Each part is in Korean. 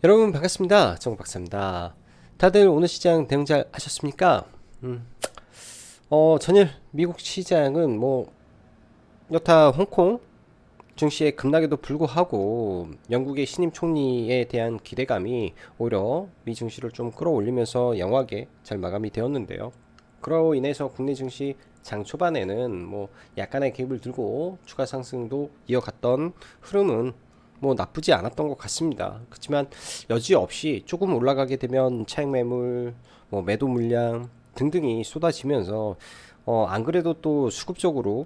여러분 반갑습니다. 정박사입니다. 다들 오늘 시장 대응 잘 하셨습니까? 전일 미국 시장은 여타 홍콩 증시의 급락에도 불구하고 영국의 신임 총리에 대한 기대감이 오히려 미 증시를 좀 끌어올리면서 양호하게 잘 마감이 되었는데요. 그로 인해서 국내 증시 장 초반에는 약간의 갭을 들고 추가 상승도 이어갔던 흐름은 나쁘지 않았던 것 같습니다. 그렇지만 여지없이 조금 올라가게 되면 차익 매물, 매도 물량 등등이 쏟아지면서 안 그래도 또 수급적으로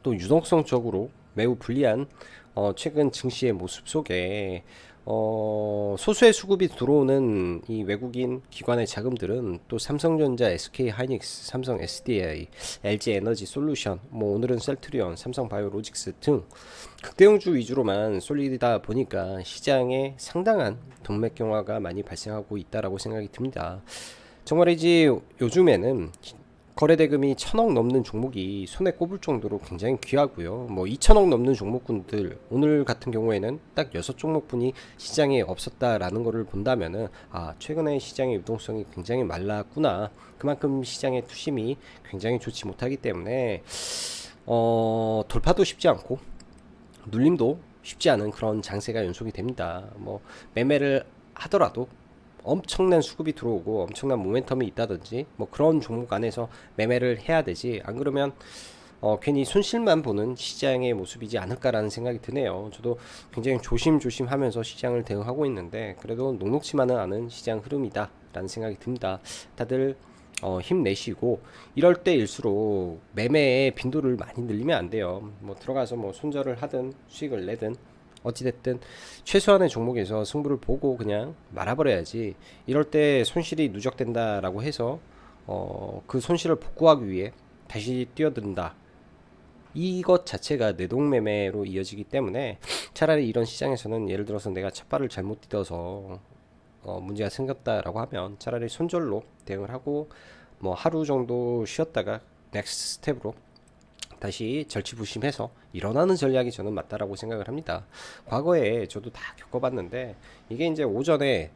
또 유동성적으로 매우 불리한 최근 증시의 모습 속에 소수의 수급이 들어오는 이 외국인 기관의 자금들은 또 삼성전자, SK 하이닉스, 삼성 SDI, LG 에너지 솔루션, 오늘은 셀트리온, 삼성 바이오로직스 등 극대형주 위주로만 쏠리다 보니까 시장에 상당한 동맥 경화가 많이 발생하고 있다라고 생각이 듭니다. 정말이지 요즘에는 거래대금이 1,000억 넘는 종목이 손에 꼽을 정도로 굉장히 귀하고요. 2,000억 넘는 종목군들 오늘 같은 경우에는 딱 6종목분이 시장에 없었다라는 것을 본다면은 최근에 시장의 유동성이 굉장히 말랐구나. 그만큼 시장의 투심이 굉장히 좋지 못하기 때문에 돌파도 쉽지 않고 눌림도 쉽지 않은 그런 장세가 연속이 됩니다. 매매를 하더라도 엄청난 수급이 들어오고 엄청난 모멘텀이 있다든지 그런 종목 안에서 매매를 해야 되지, 안 그러면 괜히 손실만 보는 시장의 모습이지 않을까라는 생각이 드네요. 저도 굉장히 조심조심 하면서 시장을 대응하고 있는데 그래도 녹록지만은 않은 시장 흐름이다라는 생각이 듭니다. 다들 힘내시고 이럴 때일수록 매매의 빈도를 많이 늘리면 안 돼요. 들어가서 손절을 하든 수익을 내든 어찌됐든 최소한의 종목에서 승부를 보고 그냥 말아버려야지, 이럴 때 손실이 누적된다라고 해서 그 손실을 복구하기 위해 다시 뛰어든다, 이것 자체가 내동매매로 이어지기 때문에 차라리 이런 시장에서는 예를 들어서 내가 첫발을 잘못 디뎌서 문제가 생겼다라고 하면 차라리 손절로 대응을 하고 하루 정도 쉬었다가 넥스트 스텝으로 다시 절치부심해서 일어나는 전략이 저는 맞다라고 생각을 합니다. 과거에 저도 다 겪어봤는데 이게 이제 오전에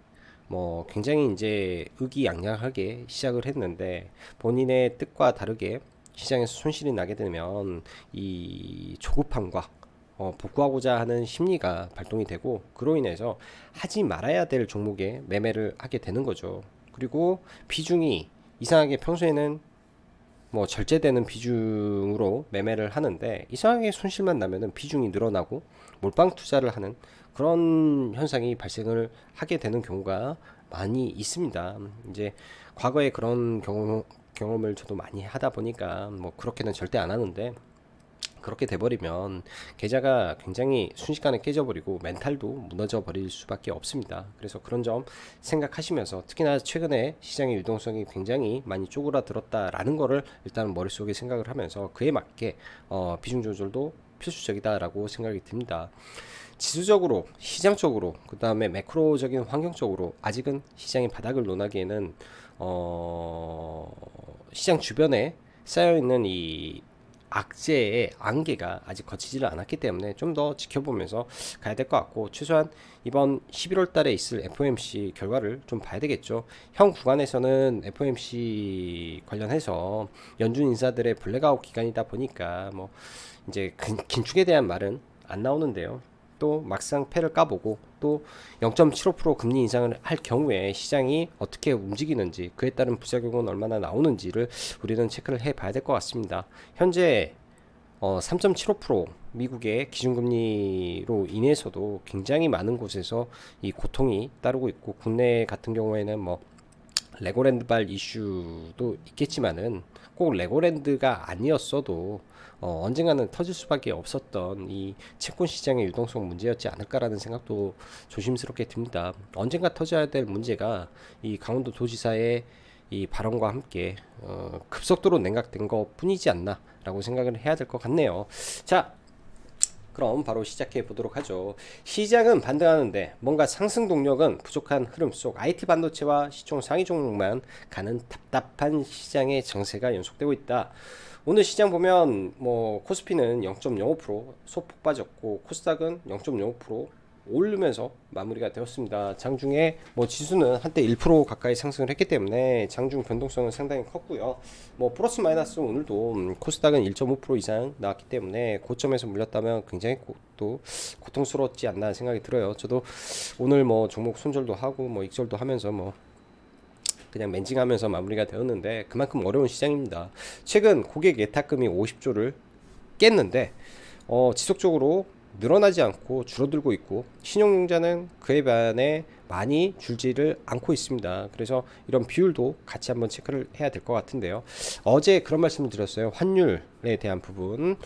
굉장히 이제 의기양양하게 시작을 했는데 본인의 뜻과 다르게 시장에서 손실이 나게 되면 이 조급함과 복구하고자 하는 심리가 발동이 되고 그로 인해서 하지 말아야 될 종목에 매매를 하게 되는 거죠. 그리고 비중이 이상하게 평소에는 절제되는 비중으로 매매를 하는데 이상하게 손실만 나면은 비중이 늘어나고 몰빵 투자를 하는 그런 현상이 발생을 하게 되는 경우가 많이 있습니다. 이제 과거에 그런 경험을 저도 많이 하다 보니까 그렇게는 절대 안 하는데, 그렇게 돼버리면 계좌가 굉장히 순식간에 깨져버리고 멘탈도 무너져 버릴 수밖에 없습니다. 그래서 그런 점 생각하시면서 특히나 최근에 시장의 유동성이 굉장히 많이 쪼그라들었다라는 거를 일단 머릿속에 생각을 하면서 그에 맞게 비중 조절도 필수적이다라고 생각이 듭니다. 지수적으로, 시장적으로, 그 다음에 매크로적인 환경적으로 아직은 시장의 바닥을 논하기에는 시장 주변에 쌓여있는 이 악재의 안개가 아직 거치지를 않았기 때문에 좀 더 지켜보면서 가야 될 것 같고, 최소한 이번 11월 달에 있을 FOMC 결과를 좀 봐야 되겠죠. 현 구간에서는 FOMC 관련해서 연준 인사들의 블랙아웃 기간이다 보니까 이제 긴축에 대한 말은 안 나오는데요. 또 막상 패를 까보고 또 0.75% 금리 인상을 할 경우에 시장이 어떻게 움직이는지, 그에 따른 부작용은 얼마나 나오는지를 우리는 체크를 해 봐야 될 것 같습니다. 현재 3.75% 미국의 기준금리로 인해서도 굉장히 많은 곳에서 이 고통이 따르고 있고, 국내 같은 경우에는 레고랜드발 이슈도 있겠지만은 꼭 레고랜드가 아니었어도 언젠가는 터질 수밖에 없었던 이 채권 시장의 유동성 문제였지 않을까라는 생각도 조심스럽게 듭니다. 언젠가 터져야 될 문제가 이 강원도 도지사의 이 발언과 함께 급속도로 냉각된 것 뿐이지 않나라고 생각을 해야 될 것 같네요. 자, 그럼 바로 시작해 보도록 하죠. 시장은 반등하는데 뭔가 상승 동력은 부족한 흐름 속 IT 반도체와 시총 상위 종목만 가는 답답한 시장의 정세가 연속되고 있다. 오늘 시장 보면 코스피는 0.05% 소폭 빠졌고 코스닥은 0.05% 오르면서 마무리가 되었습니다. 장중에 뭐 지수는 한때 1% 가까이 상승을 했기 때문에 장중 변동성은 상당히 컸고요. 뭐 플러스 마이너스 오늘도 코스닥은 1.5% 이상 나왔기 때문에 고점에서 물렸다면 굉장히 또 고통스러웠지 않나 생각이 들어요. 저도 오늘 뭐 종목 손절도 하고 뭐 익절도 하면서 뭐 그냥 멘징하면서 마무리가 되었는데 그만큼 어려운 시장입니다. 최근 고객 예탁금이 50조를 깼는데 지속적으로 늘어나지 않고 줄어들고 있고 신용융자는 그에 반해 많이 줄지를 않고 있습니다. 그래서 이런 비율도 같이 한번 체크를 해야 될 것 같은데요. 어제 그런 말씀을 드렸어요. 환율에 대한 부분.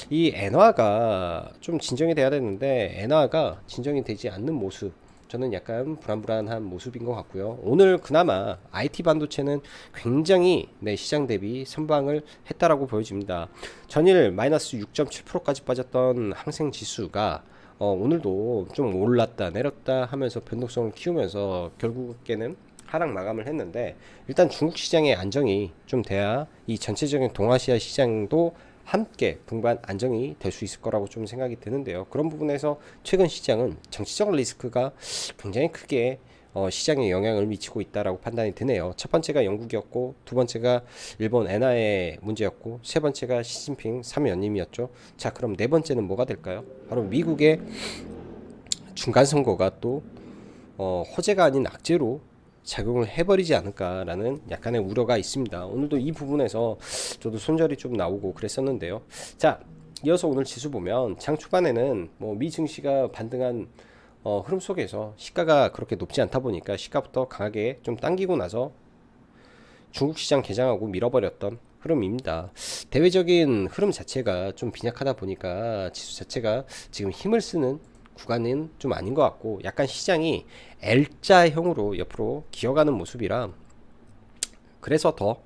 이 엔화가 좀 진정이 돼야 되는데 엔화가 진정이 되지 않는 모습, 저는 약간 불안불안한 모습인 것 같고요. 오늘 그나마 IT 반도체는 굉장히 시장 대비 선방을 했다라고 보여집니다. 전일 마이너스 6.7%까지 빠졌던 항생 지수가 오늘도 좀 올랐다 내렸다 하면서 변동성을 키우면서 결국에는 하락 마감을 했는데, 일단 중국 시장의 안정이 좀 돼야 이 전체적인 동아시아 시장도 함께 분반 안정이 될 수 있을 거라고 좀 생각이 드는데요. 그런 부분에서 최근 시장은 정치적 리스크가 굉장히 크게 시장에 영향을 미치고 있다라고 판단이 드네요. 첫 번째가 영국이었고, 두 번째가 일본 엔화의 문제였고, 세 번째가 시진핑 3연임이었죠. 자, 그럼 네 번째는 뭐가 될까요? 바로 미국의 중간 선거가 또 호재가 아닌 악재로 작용을 해버리지 않을까라는 약간의 우려가 있습니다. 오늘도 이 부분에서 저도 손절이 좀 나오고 그랬었는데요. 자, 이어서 오늘 지수 보면 장 초반에는 뭐 미 증시가 반등한 흐름 속에서 시가가 그렇게 높지 않다 보니까 시가부터 강하게 좀 당기고 나서 중국 시장 개장하고 밀어버렸던 흐름입니다. 대외적인 흐름 자체가 좀 빈약하다 보니까 지수 자체가 지금 힘을 쓰는 구간은 좀 아닌 것 같고, 약간 시장이 L자형으로 옆으로 기어가는 모습이라 그래서 더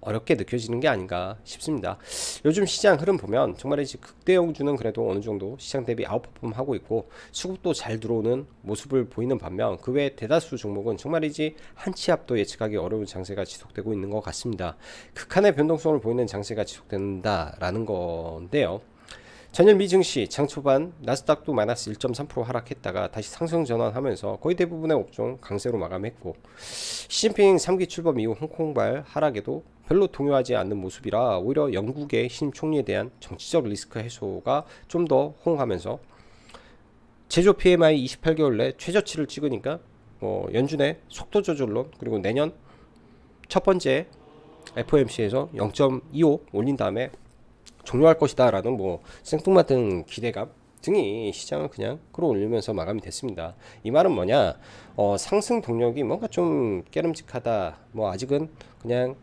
어렵게 느껴지는 게 아닌가 싶습니다. 요즘 시장 흐름 보면 정말이지 극대형주는 그래도 어느 정도 시장 대비 아웃퍼폼 하고 있고 수급도 잘 들어오는 모습을 보이는 반면, 그 외 대다수 종목은 정말이지 한 치 앞도 예측하기 어려운 장세가 지속되고 있는 것 같습니다. 극한의 변동성을 보이는 장세가 지속된다라는 건데요. 전일 미 증시 장 초반 나스닥도 마이너스 1.3% 하락했다가 다시 상승 전환하면서 거의 대부분의 업종 강세로 마감했고, 시진핑 3기 출범 이후 홍콩발 하락에도 별로 동요하지 않는 모습이라 오히려 영국의 신임 총리에 대한 정치적 리스크 해소가 좀 더 호응하면서 제조 PMI 28개월 내 최저치를 찍으니까 연준의 속도 조절론, 그리고 내년 첫 번째 FOMC에서 0.25 올린 다음에 종료할 것이다 라는 뭐 생뚱맞은 기대감 등이 시장을 그냥 끌어올리면서 마감이 됐습니다. 이 말은 뭐냐, 상승 동력이 뭔가 좀 깨름직하다, 뭐 아직은 그냥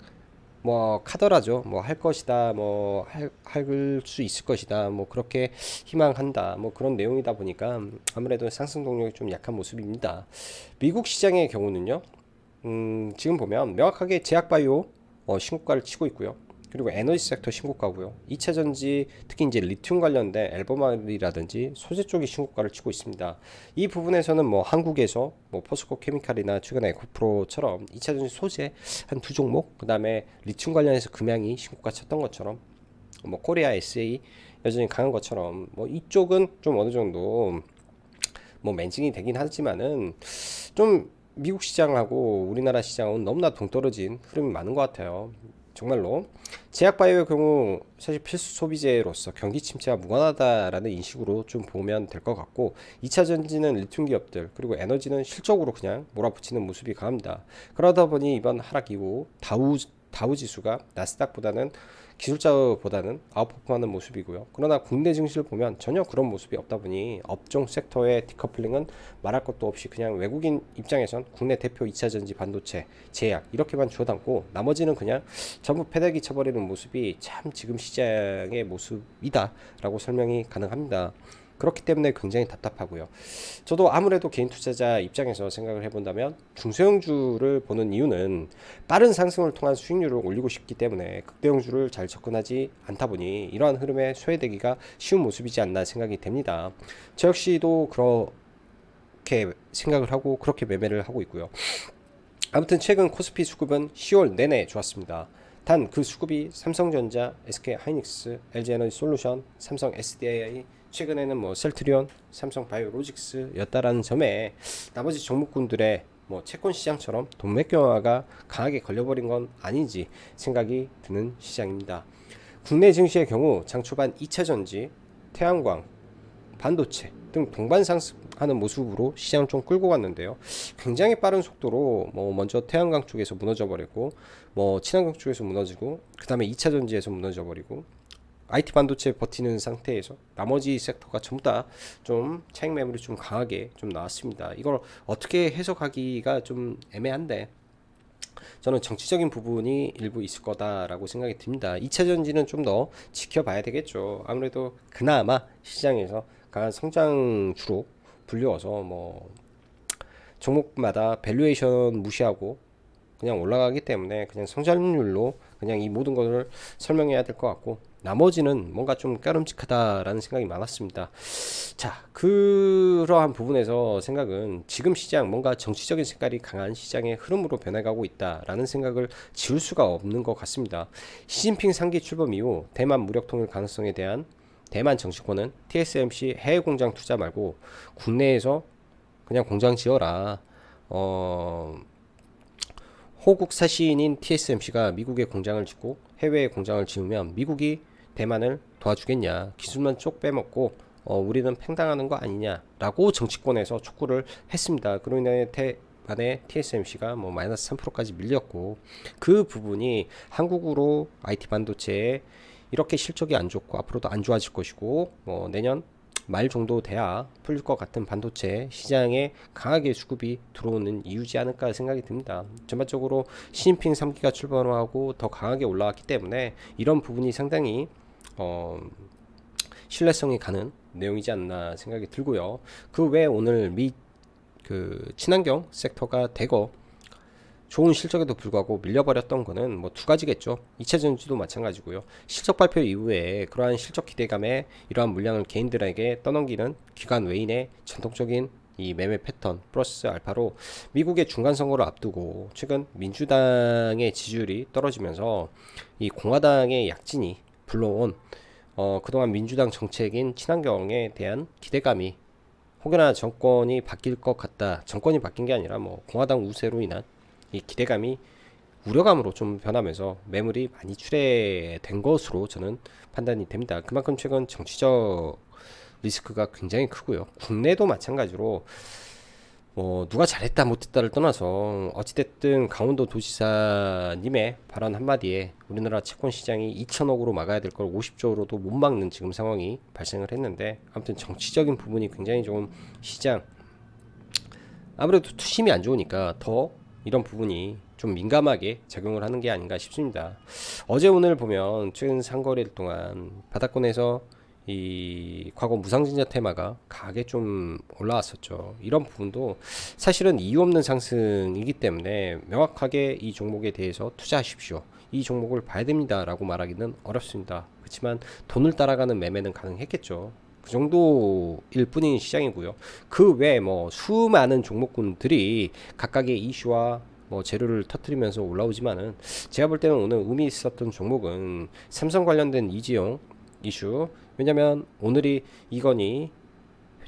뭐 카더라죠, 뭐 할 것이다, 뭐 할 수 있을 것이다, 뭐 그렇게 희망한다, 뭐 그런 내용이다 보니까 아무래도 상승 동력이 좀 약한 모습입니다. 미국 시장의 경우는요, 지금 보면 명확하게 제약바이오 신고가를 치고 있고요. 그리고 에너지 섹터 신고가고요. 2차 전지, 특히 이제 리튬 관련된 앨범이라든지 소재 쪽이 신고가를 치고 있습니다. 이 부분에서는 뭐 한국에서 뭐 포스코 케미칼이나 최근에 에코프로처럼 2차 전지 소재 한 두 종목, 그다음에 리튬 관련해서 금양이 신고가 쳤던 것처럼, 뭐 코리아 SA 여전히 강한 것처럼, 뭐 이쪽은 좀 어느 정도 뭐 멘징이 되긴 하지만은 좀 미국 시장하고 우리나라 시장은 너무나 동떨어진 흐름이 많은 것 같아요. 정말로 제약바이오의 경우 사실 필수 소비재로서 경기 침체와 무관하다라는 인식으로 좀 보면 될 것 같고, 2차 전지는 리튬 기업들, 그리고 에너지는 실적으로 그냥 몰아붙이는 모습이 강합니다. 그러다 보니 이번 하락 이후 다우 지수가 나스닥보다는 기술자보다는 아웃퍼폼하는 모습이고요. 그러나 국내 증시를 보면 전혀 그런 모습이 없다 보니 업종 섹터의 디커플링은 말할 것도 없이 그냥 외국인 입장에선 국내 대표 2차전지 반도체, 제약 이렇게만 주워 담고 나머지는 그냥 전부 패대기 쳐버리는 모습이 참 지금 시장의 모습이다 라고 설명이 가능합니다. 그렇기 때문에 굉장히 답답하고요. 저도 아무래도 개인 투자자 입장에서 생각을 해본다면 중소형주를 보는 이유는 빠른 상승을 통한 수익률을 올리고 싶기 때문에 극대형주를 잘 접근하지 않다 보니 이러한 흐름에 소외되기가 쉬운 모습이지 않나 생각이 됩니다. 저 역시도 그렇게 생각을 하고 그렇게 매매를 하고 있고요. 아무튼 최근 코스피 수급은 10월 내내 좋았습니다. 단 그 수급이 삼성전자, SK하이닉스, LG에너지솔루션, 삼성 SDI, 최근에는 뭐 셀트리온, 삼성바이오로직스였다라는 점에 나머지 종목군들의 뭐 채권 시장처럼 동맥경화가 강하게 걸려버린 건 아닌지 생각이 드는 시장입니다. 국내 증시의 경우 장 초반 2차전지, 태양광, 반도체 등 동반 상승하는 모습으로 시장을 좀 끌고 갔는데요. 굉장히 빠른 속도로 뭐 먼저 태양광 쪽에서 무너져 버리고 뭐 친환경 쪽에서 무너지고 그 다음에 2차 전지에서 무너져 버리고 IT 반도체 버티는 상태에서 나머지 섹터가 전부 다 좀 차익 매물이 좀 강하게 좀 나왔습니다. 이걸 어떻게 해석하기가 좀 애매한데 저는 정치적인 부분이 일부 있을 거다라고 생각이 듭니다. 2차 전지는 좀 더 지켜봐야 되겠죠. 아무래도 그나마 시장에서 강한 성장주로 불리워서 뭐 종목마다 밸류에이션 무시하고 그냥 올라가기 때문에 그냥 성장률로 그냥 이 모든 것을 설명해야 될 것 같고 나머지는 뭔가 좀 까름직하다라는 생각이 많았습니다. 자, 그러한 부분에서 생각은 지금 시장 뭔가 정치적인 색깔이 강한 시장의 흐름으로 변해가고 있다라는 생각을 지울 수가 없는 것 같습니다. 시진핑 3기 출범 이후 대만 무력 통일 가능성에 대한 대만 정치권은 TSMC 해외 공장 투자 말고 국내에서 그냥 공장 지어라. 호국 사시인인 TSMC가 미국에 공장을 짓고 해외에 공장을 지으면 미국이 대만을 도와주겠냐, 기술만 쪽 빼먹고 우리는 팽당하는 거 아니냐라고 정치권에서 촉구를 했습니다. 그로 인해 대만의 TSMC가 뭐 마이너스 3%까지 밀렸고 그 부분이 한국으로 IT 반도체에 이렇게 실적이 안 좋고 앞으로도 안 좋아질 것이고 뭐 내년 말 정도 돼야 풀릴 것 같은 반도체 시장에 강하게 수급이 들어오는 이유지 않을까 생각이 듭니다. 전반적으로 시진핑 3기가 출범하고 더 강하게 올라왔기 때문에 이런 부분이 상당히 신뢰성이 가는 내용이지 않나 생각이 들고요. 그 외에 오늘 그 친환경 섹터가 대거 좋은 실적에도 불구하고 밀려버렸던 거는 뭐 두 가지겠죠. 2차 전지도 마찬가지고요. 실적 발표 이후에 그러한 실적 기대감에 이러한 물량을 개인들에게 떠넘기는 기관 외인의 전통적인 이 매매 패턴 플러스 알파로 미국의 중간 선거를 앞두고 최근 민주당의 지지율이 떨어지면서 이 공화당의 약진이 불러온 그동안 민주당 정책인 친환경에 대한 기대감이 혹여나 정권이 바뀔 것 같다. 정권이 바뀐 게 아니라 뭐 공화당 우세로 인한 이 기대감이 우려감으로 좀 변하면서 매물이 많이 출회된 것으로 저는 판단이 됩니다. 그만큼 최근 정치적 리스크가 굉장히 크고요. 국내도 마찬가지로 뭐 누가 잘했다 못했다를 떠나서 어찌됐든 강원도 도지사님의 발언 한마디에 우리나라 채권 시장이 2천억으로 막아야 될 걸 50조로도 못 막는 지금 상황이 발생을 했는데 아무튼 정치적인 부분이 굉장히 좀 시장 아무래도 투심이 안 좋으니까 더 이런 부분이 좀 민감하게 작용을 하는 게 아닌가 싶습니다. 어제 오늘 보면 최근 상거래일 동안 바닥권에서 이 과거 무상증자 테마가 강하게 좀 올라왔었죠. 이런 부분도 사실은 이유 없는 상승이기 때문에 명확하게 이 종목에 대해서 투자하십시오. 이 종목을 봐야 됩니다라고 말하기는 어렵습니다. 그렇지만 돈을 따라가는 매매는 가능했겠죠. 그 정도일 뿐인 시장이고요. 그 외에 뭐 수많은 종목군들이 각각의 이슈와 뭐 재료를 터트리면서 올라오지만은 제가 볼 때는 오늘 의미 있었던 종목은 삼성 관련된 이재용 이슈. 왜냐면 오늘이 이건희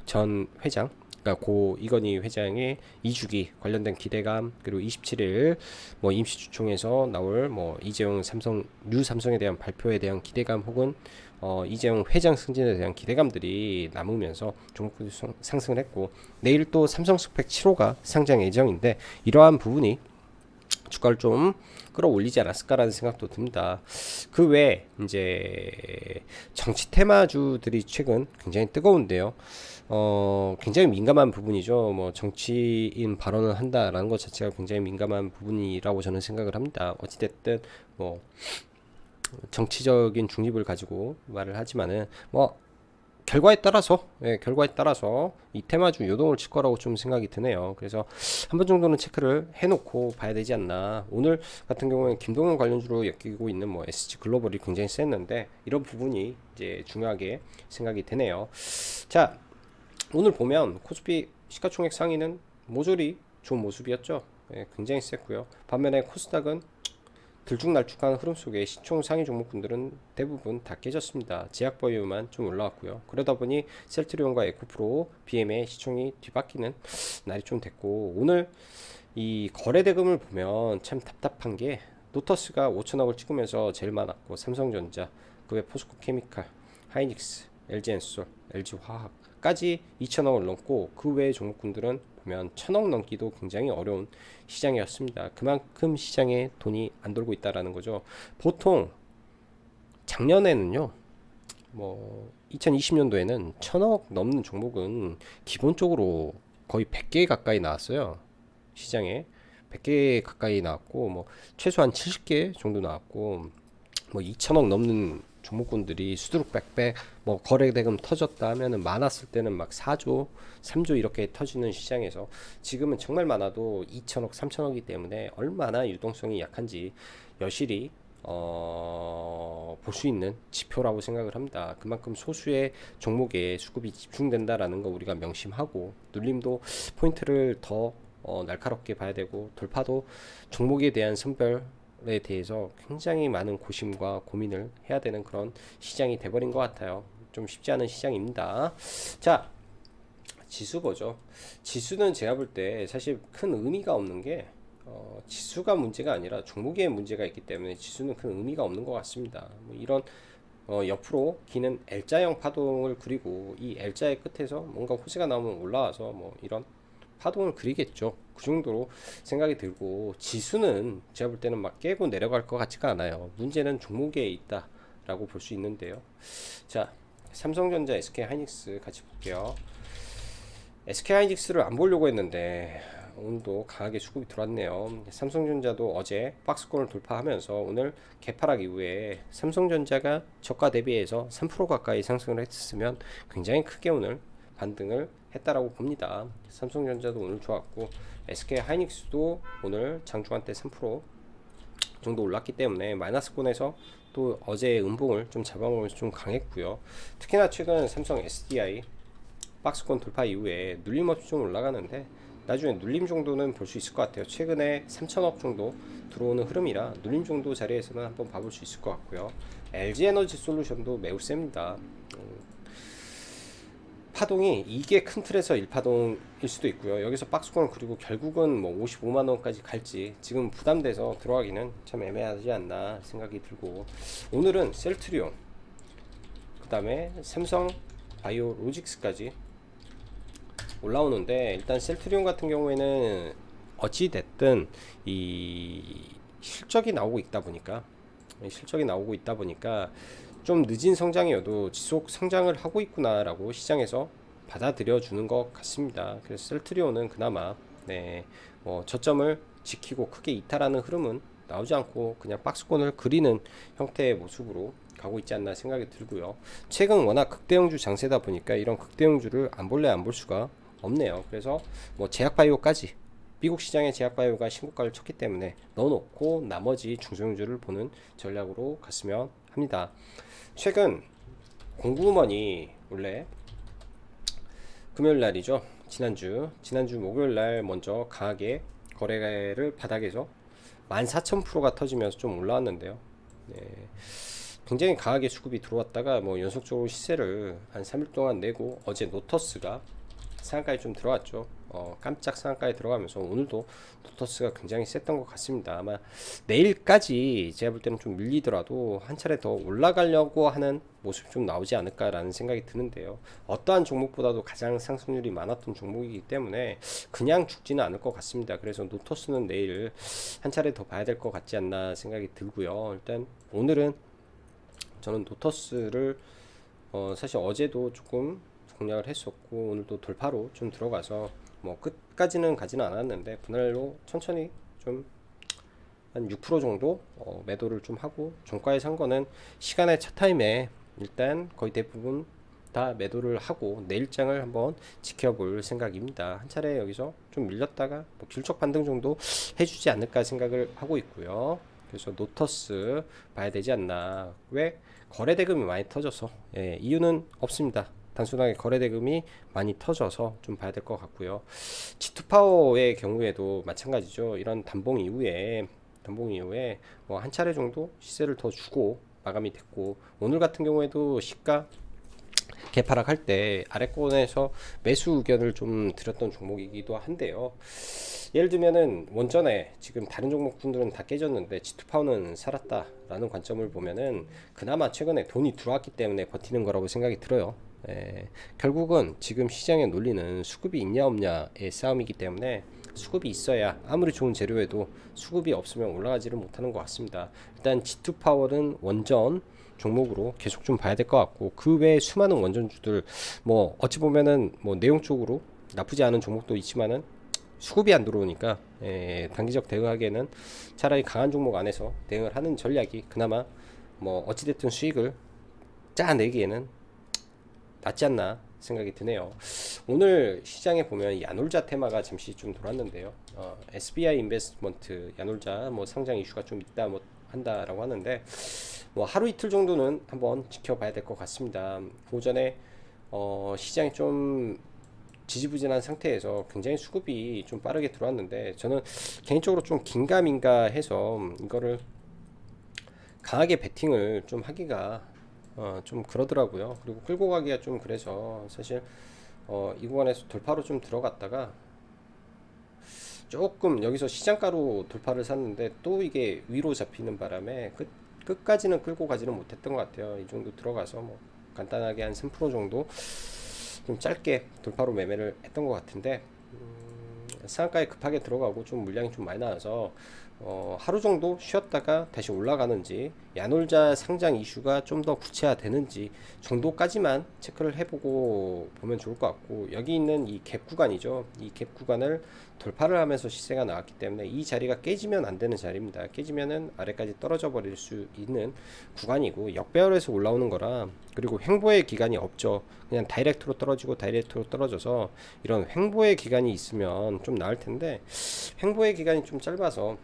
전 회장, 그러니까 고 이건희 회장의 2주기 관련된 기대감 그리고 27일 뭐 임시주총에서 나올 뭐 이재용 삼성 뉴 삼성에 대한 발표에 대한 기대감 혹은 이재용 회장 승진에 대한 기대감들이 남으면서 종목들이 상승을 했고 내일 또 삼성 스펙 7호가 상장 예정인데 이러한 부분이 주가를 좀 끌어올리지 않았을까라는 생각도 듭니다. 그 외에 이제 정치 테마주들이 최근 굉장히 뜨거운데요. 굉장히 민감한 부분이죠. 뭐 정치인 발언을 한다라는 것 자체가 굉장히 민감한 부분이라고 저는 생각을 합니다. 어찌됐든 뭐 정치적인 중립을 가지고 말을 하지만은 뭐 결과에 따라서 결과에 따라서 이 테마주 요동을 칠 거라고 좀 생각이 드네요. 그래서 한 번 정도는 체크를 해놓고 봐야 되지 않나. 오늘 같은 경우에 김동연 관련주로 엮이고 있는 뭐 SG 글로벌이 굉장히 셌는데 이런 부분이 이제 중요하게 생각이 되네요. 자, 오늘 보면 코스피 시가총액 상위는 모조리 좋은 모습이었죠. 굉장히 셌고요. 반면에 코스닥은 들쭉날쭉한 흐름 속에 시총 상위 종목군들은 대부분 다 깨졌습니다. 제약바이오만 좀 올라왔고요. 그러다 보니 셀트리온과 에코프로, BM의 시총이 뒤바뀌는 날이 좀 됐고, 오늘 이 거래대금을 보면 참 답답한 게 노터스가 5천억을 찍으면서 제일 많았고, 삼성전자, 그 외 포스코케미칼, 하이닉스, LG엔솔, LG화학까지 2천억을 넘고, 그 외의 종목군들은 보면 1,000억 넘기도 굉장히 어려운 시장이었습니다. 그만큼 시장에 돈이 안 돌고 있다라는 거죠. 보통 작년에는요, 뭐 2020년도에는 1,000억 넘는 종목은 기본적으로 거의 100개 가까이 나왔어요. 시장에 100개 가까이 나왔고, 뭐 최소한 70개 정도 나왔고, 뭐 2천억 넘는 종목군들이 수두룩 빽빽 뭐 거래대금 터졌다 하면은 많았을 때는 막 4조, 3조 이렇게 터지는 시장에서 지금은 정말 많아도 2천억, 3천억이기 때문에 얼마나 유동성이 약한지 여실히 볼 수 있는 지표라고 생각을 합니다. 그만큼 소수의 종목에 수급이 집중된다라는 거 우리가 명심하고, 눌림도 포인트를 더 날카롭게 봐야 되고, 돌파도 종목에 대한 선별에 대해서 굉장히 많은 고심과 고민을 해야 되는 그런 시장이 돼버린 것 같아요. 좀 쉽지 않은 시장입니다. 자, 지수 보죠. 지수는 제가 볼 때 사실 큰 의미가 없는 게, 지수가 문제가 아니라 종목에 문제가 있기 때문에 지수는 큰 의미가 없는 것 같습니다. 뭐 이런 옆으로 기는 L자형 파동을 그리고, 이 L자의 끝에서 뭔가 호재가 나오면 올라와서 뭐 이런 파동을 그리겠죠. 그 정도로 생각이 들고, 지수는 제가 볼 때는 막 깨고 내려갈 것 같지가 않아요. 문제는 종목에 있다라고 볼 수 있는데요. 자, 삼성전자, SK하이닉스 같이 볼게요. SK하이닉스를 안 보려고 했는데 오늘도 강하게 수급이 들어왔네요. 삼성전자도 어제 박스권을 돌파하면서 오늘 개파락 이후에 삼성전자가 저가 대비해서 3% 가까이 상승을 했으면 굉장히 크게 오늘 반등을 했다라고 봅니다. 삼성전자도 오늘 좋았고, SK하이닉스도 오늘 장중한 때 3% 정도 올랐기 때문에 마이너스권에서 또 어제의 음봉을 좀 잡아먹으면서 좀 강했고요. 특히나 최근 삼성 SDI 박스권 돌파 이후에 눌림 없이 좀 올라가는데, 나중에 눌림 정도는 볼 수 있을 것 같아요. 최근에 3천억 정도 들어오는 흐름이라 눌림 정도 자리에서는 한번 봐볼 수 있을 것 같고요. LG에너지 솔루션도 매우 셉니다. 파동이 이게 큰 틀에서 1파동일 수도 있고요. 여기서 박스권을 그리고 결국은 뭐 55만원까지 갈지 지금 부담돼서 들어가기는 참 애매하지 않나 생각이 들고, 오늘은 셀트리온, 그 다음에 삼성 바이오로직스까지 올라오는데, 일단 셀트리온 같은 경우에는 어찌 됐든 이 실적이 나오고 있다 보니까 좀 늦은 성장이어도 지속 성장을 하고 있구나라고 시장에서 받아들여 주는 것 같습니다. 그래서 셀트리온은 그나마 뭐 저점을 지키고 크게 이탈하는 흐름은 나오지 않고 그냥 박스권을 그리는 형태의 모습으로 가고 있지 않나 생각이 들고요. 최근 워낙 극대형주 장세다 보니까 이런 극대형주를 안 볼 수가 없네요. 그래서 뭐 제약바이오까지, 미국 시장의 제약바이오가 신고가를 쳤기 때문에 넣어놓고 나머지 중소형주를 보는 전략으로 갔으면 합니다. 최근 공구먼이 원래 금요일 날이죠. 지난주 목요일 날 먼저 강하게 거래를 바닥에서 14,000%가 터지면서 좀 올라왔는데요. 굉장히 강하게 수급이 들어왔다가 뭐 연속적으로 시세를 한 3일 동안 내고, 어제 노터스가 상한가에 좀 들어갔죠. 깜짝 상한가에 들어가면서 오늘도 노터스가 굉장히 셌던 것 같습니다. 아마 내일까지 제가 볼 때는 좀 밀리더라도 한 차례 더 올라가려고 하는 모습이 좀 나오지 않을까라는 생각이 드는데요. 어떠한 종목보다도 가장 상승률이 많았던 종목이기 때문에 그냥 죽지는 않을 것 같습니다. 그래서 노터스는 내일 한 차례 더 봐야 될 것 같지 않나 생각이 들고요. 일단 오늘은 저는 노터스를 사실 어제도 조금 공략을 했었고, 오늘도 돌파로 좀 들어가서 뭐 끝까지는 가지는 않았는데 분할로 천천히 좀 한 6% 정도 매도를 좀 하고, 종가에 산 거는 시간의 차 타임에 일단 거의 대부분 다 매도를 하고 내일장을 한번 지켜볼 생각입니다. 한 차례 여기서 좀 밀렸다가 뭐 길적 반등 정도 해주지 않을까 생각을 하고 있고요. 그래서 노터스 봐야 되지 않나. 왜? 거래대금이 많이 터져서, 이유는 없습니다. 단순하게 거래대금이 많이 터져서 좀 봐야 될 것 같고요. G2파워의 경우에도 마찬가지죠. 이런 단봉 이후에 단봉 이후에 뭐 한 차례 정도 시세를 더 주고 마감이 됐고, 오늘 같은 경우에도 시가 개파락할 때 아래권에서 매수 의견을 좀 드렸던 종목이기도 한데요. 예를 들면은 원전에 지금 다른 종목분들은 다 깨졌는데 G2파워는 살았다라는 관점을 보면은 그나마 최근에 돈이 들어왔기 때문에 버티는 거라고 생각이 들어요. 결국은 지금 시장의 논리는 수급이 있냐 없냐의 싸움이기 때문에 수급이 있어야 아무리 좋은 재료에도 수급이 없으면 올라가지를 못하는 것 같습니다. 일단 G2파워는 원전 종목으로 계속 좀 봐야 될 것 같고, 그 외에 수많은 원전주들 뭐 어찌 보면은 뭐 내용적으로 나쁘지 않은 종목도 있지만은 수급이 안 들어오니까 단기적 대응하기에는 차라리 강한 종목 안에서 대응을 하는 전략이 그나마 뭐 어찌됐든 수익을 짜내기에는 낫지 않나 생각이 드네요. 오늘 시장에 보면 야놀자 테마가 잠시 좀 돌았는데요. SBI 인베스트먼트 야놀자 뭐 상장 이슈가 좀 있다 뭐 한다라고 하는데, 뭐 하루 이틀 정도는 한번 지켜봐야 될 것 같습니다. 오전에 시장이 좀 지지부진한 상태에서 굉장히 수급이 좀 빠르게 들어왔는데, 저는 개인적으로 좀 긴가민가 해서 이거를 강하게 베팅을 좀 하기가 좀 그러더라고요. 그리고 끌고 가기가 좀 그래서 사실 이 구간에서 돌파로 좀 들어갔다가 조금 여기서 시장가로 돌파를 샀는데 또 이게 위로 잡히는 바람에 끝까지는 끌고 가지는 못했던 것 같아요. 이 정도 들어가서 뭐 간단하게 한 3% 정도 좀 짧게 돌파로 매매를 했던 것 같은데, 상한가에 급하게 들어가고 좀 물량이 좀 많이 나와서 하루 정도 쉬었다가 다시 올라가는지, 야놀자 상장 이슈가 좀 더 구체화되는지 정도까지만 체크를 해보고 보면 좋을 것 같고, 여기 있는 이 갭 구간이죠. 이 갭 구간을 돌파를 하면서 시세가 나왔기 때문에 이 자리가 깨지면 안 되는 자리입니다. 깨지면은 아래까지 떨어져 버릴 수 있는 구간이고, 역배열에서 올라오는 거라, 그리고 횡보의 기간이 없죠. 그냥 다이렉트로 떨어지고 다이렉트로 떨어져서 이런 횡보의 기간이 있으면 좀 나을 텐데, 횡보의 기간이 좀 짧아서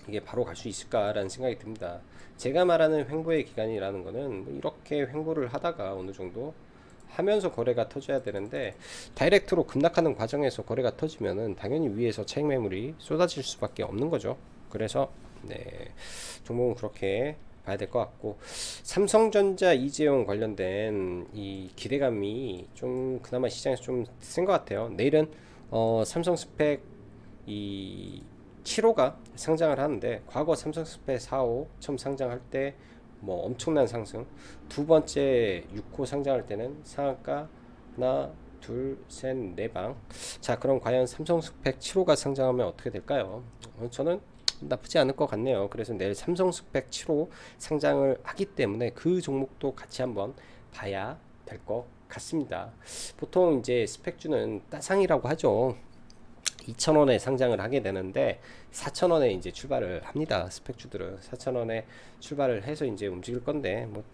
이게 바로 갈 수 있을까라는 생각이 듭니다. 제가 말하는 횡보의 기간이라는 거는 뭐 이렇게 횡보를 하다가 어느 정도 하면서 거래가 터져야 되는데, 다이렉트로 급락하는 과정에서 거래가 터지면은 당연히 위에서 차익 매물이 쏟아질 수밖에 없는 거죠. 그래서 종목은 그렇게 봐야 될 것 같고, 삼성전자 이재용 관련된 이 기대감이 좀 그나마 시장에서 좀 센 것 같아요. 내일은 삼성 스펙 이 7호가 상장을 하는데, 과거 삼성 스펙 4호 처음 상장할 때 뭐 엄청난 상승, 두 번째 6호 상장할 때는 상한가 하나 둘셋네방. 자, 그럼 과연 삼성 스펙 7호가 상장하면 어떻게 될까요? 저는 나쁘지 않을 것 같네요. 그래서 내일 삼성 스펙 7호 상장을 하기 때문에 그 종목도 같이 한번 봐야 될 것 같습니다. 보통 이제 스펙주는 따상이라고 하죠. 2,000원에 상장을 하게 되는데 4,000원에 이제 출발을 합니다. 스펙주들은 4,000원에 출발을 해서 이제 움직일 건데, 뭐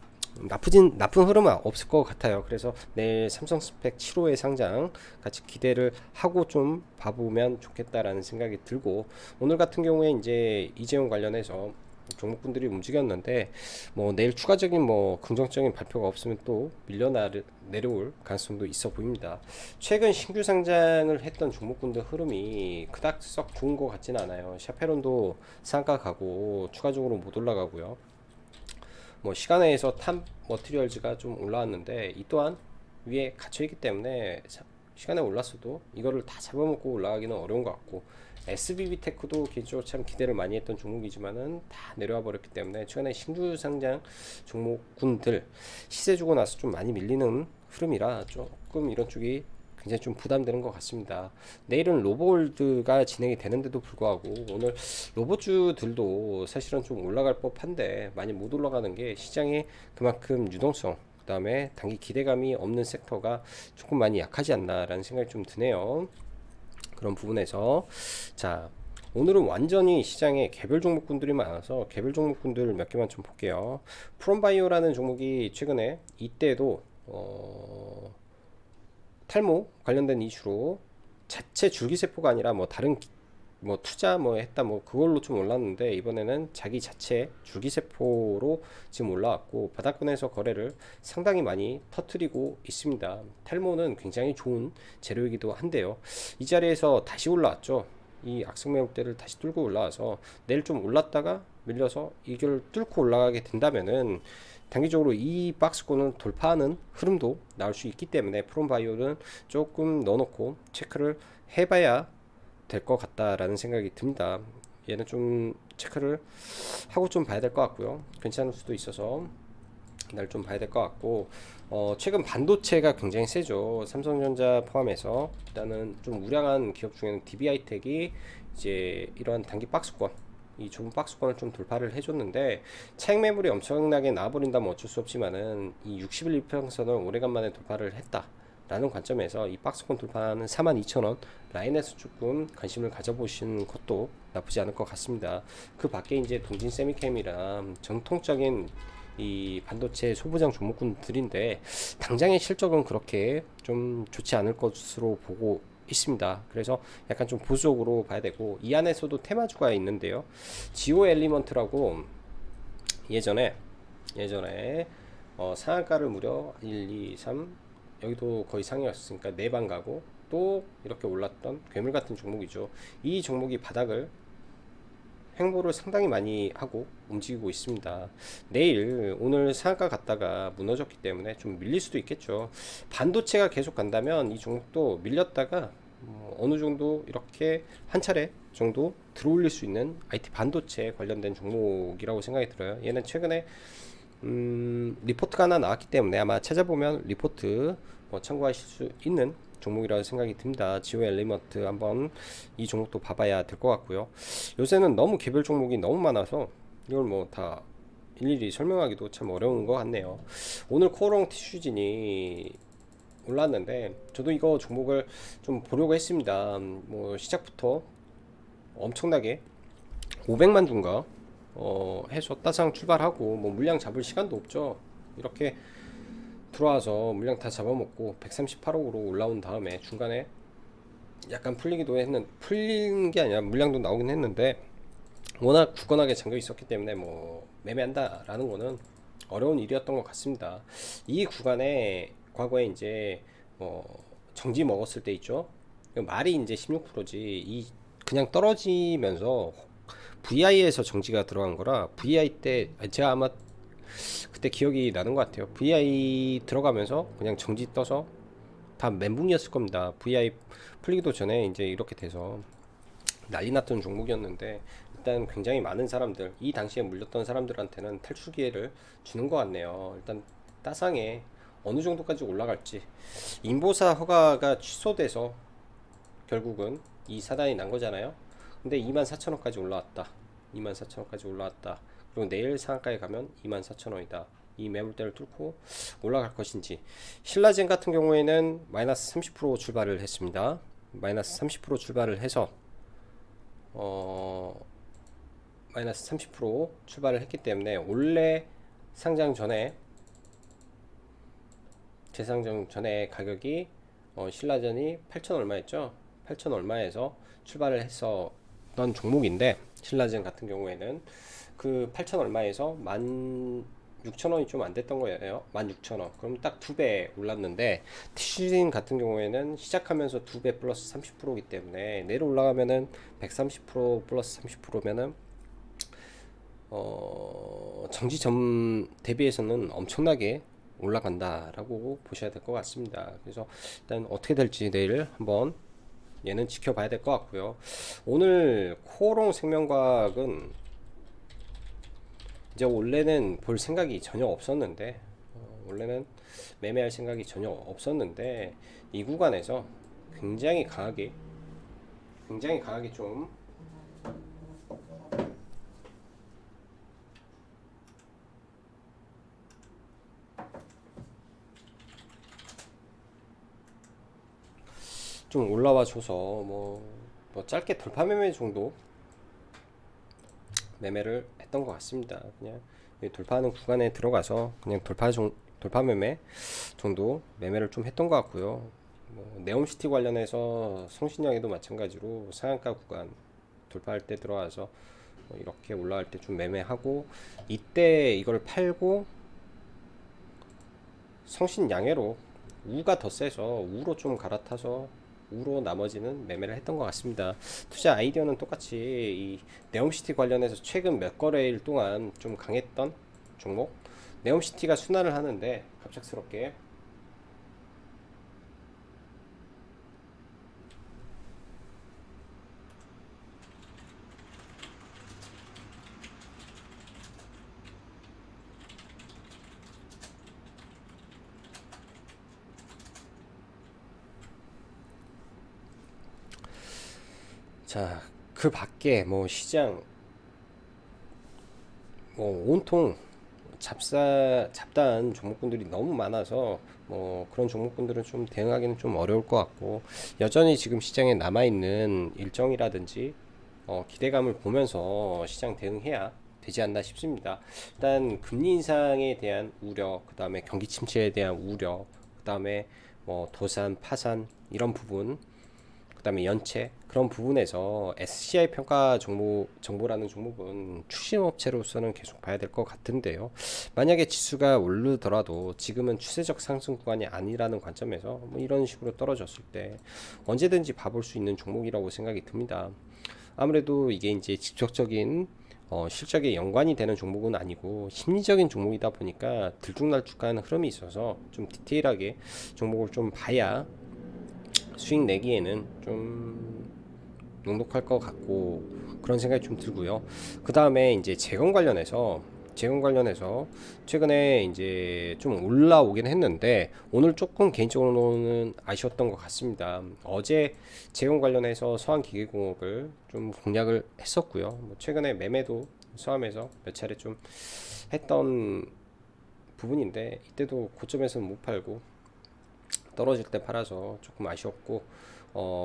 나쁜 흐름은 없을 것 같아요. 그래서 내일 삼성 스펙 7호의 상장 같이 기대를 하고 좀 봐보면 좋겠다라는 생각이 들고, 오늘 같은 경우에 이제 이재용 관련해서 종목분들이 움직였는데, 뭐 내일 추가적인 뭐 긍정적인 발표가 없으면 또 내려올 가능성도 있어 보입니다. 최근 신규 상장을 했던 종목분들 흐름이 그닥 썩 좋은 것 같지는 않아요. 샤페론도 상가 가고 추가적으로 못 올라가고요. 뭐 시간에서 탑 머티리얼즈가 좀 올라왔는데 이 또한 위에 갇혀있기 때문에 시간에 올랐어도 이거를 다 잡아먹고 올라가기는 어려운 것 같고, SBB테크도 개인적으로 참 기대를 많이 했던 종목이지만은 다 내려와 버렸기 때문에 최근에 신규 상장 종목군들 시세 주고 나서 좀 많이 밀리는 흐름이라 조금 이런 쪽이 굉장히 좀 부담되는 것 같습니다. 내일은 로보홀드가 진행이 되는데도 불구하고 오늘 로봇주들도 사실은 좀 올라갈 법한데 많이 못 올라가는 게, 시장에 그만큼 유동성, 그 다음에 단기 기대감이 없는 섹터가 조금 많이 약하지 않나라는 생각이 좀 드네요. 그런 부분에서 자, 오늘은 완전히 시장에 개별 종목군들이 많아서 개별 종목군들 몇 개만 좀 볼게요. 프롬바이오라는 종목이 최근에 이때도 탈모 관련된 이슈로 자체 줄기세포가 아니라 뭐 다른 뭐 투자 뭐 했다 뭐 그걸로 좀 올랐는데, 이번에는 자기 자체 줄기세포로 지금 올라왔고 바닥권에서 거래를 상당히 많이 터트리고 있습니다. 탈모는 굉장히 좋은 재료이기도 한데요. 이 자리에서 다시 올라왔죠. 이 악성 매물대를 다시 뚫고 올라와서 내일 좀 올랐다가 밀려서 이걸 뚫고 올라가게 된다면은 단기적으로 이 박스권을 돌파하는 흐름도 나올 수 있기 때문에 프롬바이오는 조금 넣어놓고 체크를 해봐야 될 것 같다라는 생각이 듭니다. 얘는 좀 체크를 하고 좀 봐야 될 것 같고요. 괜찮을 수도 있어서 날 좀 봐야 될 것 같고, 최근 반도체가 굉장히 세죠. 삼성전자 포함해서 일단은 좀 우량한 기업 중에는 DB하이텍이 이제 이러한 단기 박스권, 이 좁은 박스권을 좀 돌파를 해줬는데, 차익 매물이 엄청나게 나와버린다면 어쩔 수 없지만은 이 60일 이평선을 오래간만에 돌파를 했다 라는 관점에서 이 박스권 돌파하는 42,000원 라인에서 조금 관심을 가져보시는 것도 나쁘지 않을 것 같습니다. 그 밖에 이제 동진 세미캠이랑 정통적인 이 반도체 소부장 종목군들인데 당장의 실적은 그렇게 좀 좋지 않을 것으로 보고 있습니다. 그래서 약간 좀 보수적으로 봐야 되고, 이 안에서도 테마주가 있는데요. 지오 엘리먼트라고 예전에 상한가를 무려 1, 2, 3 여기도 거의 상이었으니까 4방 가고 또 이렇게 올랐던 괴물 같은 종목이죠. 이 종목이 바닥을 횡보를 상당히 많이 하고 움직이고 있습니다. 오늘 상한가 갔다가 무너졌기 때문에 좀 밀릴 수도 있겠죠. 반도체가 계속 간다면 이 종목도 밀렸다가 어느 정도 이렇게 한 차례 정도 들어올릴 수 있는 IT 반도체 관련된 종목이라고 생각이 들어요. 얘는 최근에 리포트가 하나 나왔기 때문에 아마 찾아보면 리포트 참고하실 수 있는 종목이라고 생각이 듭니다. 지오 엘리먼트 한번 이 종목도 봐봐야 될 것 같고요. 요새는 너무 개별 종목이 너무 많아서 이걸 뭐 다 일일이 설명하기도 참 어려운 것 같네요. 오늘 코오롱 티슈진이 올랐는데 저도 이거 종목을 좀 보려고 했습니다. 뭐 시작부터 엄청나게 500만 주인가 해서 따상 출발하고 뭐 물량 잡을 시간도 없죠. 이렇게 들어와서 물량 다 잡아먹고 138억으로 올라온 다음에 중간에 약간 풀린 게 아니라 물량도 나오긴 했는데 워낙 굳건하게 잠겨 있었기 때문에 뭐 매매한다라는 거는 어려운 일이었던 것 같습니다. 이 구간에 과거에 이제 정지 먹었을 때 있죠. 말이 이제 16%지 이 그냥 떨어지면서 VI에서 정지가 들어간 거라 VI 때 제가 아마 그때 기억이 나는 것 같아요. VI 들어가면서 그냥 정지 떠서 다 멘붕이었을 겁니다. VI 풀리기도 전에 이제 이렇게 돼서 난리 났던 종목이었는데 일단 굉장히 많은 사람들, 이 당시에 물렸던 사람들한테는 탈출 기회를 주는 것 같네요. 일단 따상에 어느 정도까지 올라갈지, 인보사 허가가 취소돼서 결국은 이 사단이 난 거잖아요. 근데 24,000원까지 올라왔다. 24,000원까지 올라왔다. 그리고 내일 상한가에 가면 24,000원이다. 이 매물대를 뚫고 올라갈 것인지. 신라젠 같은 경우에는 마이너스 30% 출발을 했습니다. 마이너스 30% 출발을 해서 마이너스 30% 출발을 했기 때문에 원래 상장 전에 재상장 전에 가격이 신라전이 8천 얼마였죠? 8천 얼마에서 출발을 했었던 종목인데, 신라전 같은 경우에는 그 8천 얼마에서 16,000원이 좀 안 됐던 거예요. 16,000원. 그럼 딱 2배 올랐는데, 티슈진 같은 경우에는 시작하면서 2배 플러스 30%이기 때문에 내일 올라가면은 130% 플러스 30%면은 정지점 대비해서는 엄청나게 올라간다라고 보셔야 될 것 같습니다. 그래서 일단 어떻게 될지 내일 한번 얘는 지켜봐야 될 것 같고요. 오늘 코오롱 생명과학은 이제 원래는 볼 생각이 전혀 없었는데 원래는 매매할 생각이 전혀 없었는데 이 구간에서 굉장히 강하게 좀 올라와 줘서 뭐 짧게 돌파 매매 정도 매매를 했던 것 같습니다. 그냥 돌파하는 구간에 들어가서 그냥 돌파 매매 정도 매매를 좀 했던 것 같고요. 네옴시티 관련해서 성신영에도 마찬가지로 상한가 구간 돌파할 때 들어와서 이렇게 올라갈 때 좀 매매하고, 이때 이걸 팔고 성신양해로 우가 더 세서 우로 좀 갈아타서 우로 나머지는 매매를 했던 것 같습니다. 투자 아이디어는 똑같이 이 네옴시티 관련해서 최근 몇 거래일 동안 좀 강했던 종목, 네옴시티가 순환을 하는데 갑작스럽게 자, 그 밖에 뭐 시장 뭐 온통 잡다한 종목군들이 너무 많아서 뭐 그런 종목군들은 좀 대응하기는 좀 어려울 것 같고, 여전히 지금 시장에 남아있는 일정이라든지 기대감을 보면서 시장 대응해야 되지 않나 싶습니다. 일단 금리 인상에 대한 우려, 그 다음에 경기 침체에 대한 우려, 그 다음에 뭐 도산, 파산 이런 부분, 그 다음에 연체 그런 부분에서 SCI 평가 정보라는 종목은 추심업체로서는 계속 봐야 될 것 같은데요. 만약에 지수가 오르더라도 지금은 추세적 상승 구간이 아니라는 관점에서 뭐 이런 식으로 떨어졌을 때 언제든지 봐볼 수 있는 종목이라고 생각이 듭니다. 아무래도 이게 이제 직접적인 실적에 연관이 되는 종목은 아니고 심리적인 종목이다 보니까 들쭉날쭉한 흐름이 있어서 좀 디테일하게 종목을 좀 봐야 수익 내기에는 좀 넉넉할 것 같고, 그런 생각이 좀 들고요. 그 다음에 이제 재건 관련해서 최근에 이제 좀 올라오긴 했는데 오늘 조금 개인적으로는 아쉬웠던 것 같습니다. 어제 재건 관련해서 서한기계공업을 좀 공략을 했었고요. 뭐 최근에 매매도 서함에서 몇 차례 좀 했던 부분인데 이때도 고점에서는 못 팔고 떨어질 때 팔아서 조금 아쉬웠고,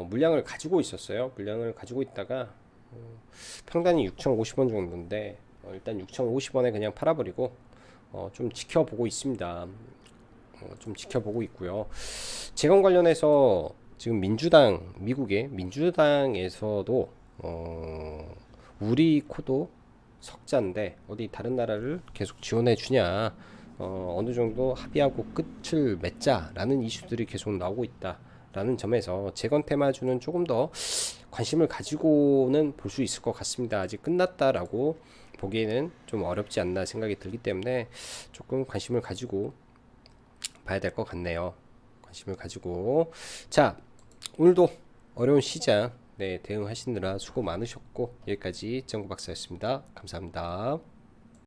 물량을 가지고 있었어요. 물량을 가지고 있다가 평단이 6,050원 정도인데 일단 6,050원에 그냥 팔아버리고 좀 지켜보고 있습니다. 좀 지켜보고 있고요. 재건 관련해서 지금 미국의 민주당에서도 우리 코도 석자인데 어디 다른 나라를 계속 지원해 주냐, 어느 정도 합의하고 끝을 맺자라는 이슈들이 계속 나오고 있다라는 점에서 재건 테마주는 조금 더 관심을 가지고는 볼 수 있을 것 같습니다. 아직 끝났다라고 보기에는 좀 어렵지 않나 생각이 들기 때문에 조금 관심을 가지고 봐야 될 것 같네요. 관심을 가지고. 자, 오늘도 어려운 시장 대응하시느라 수고 많으셨고, 여기까지 정구 박사였습니다. 감사합니다.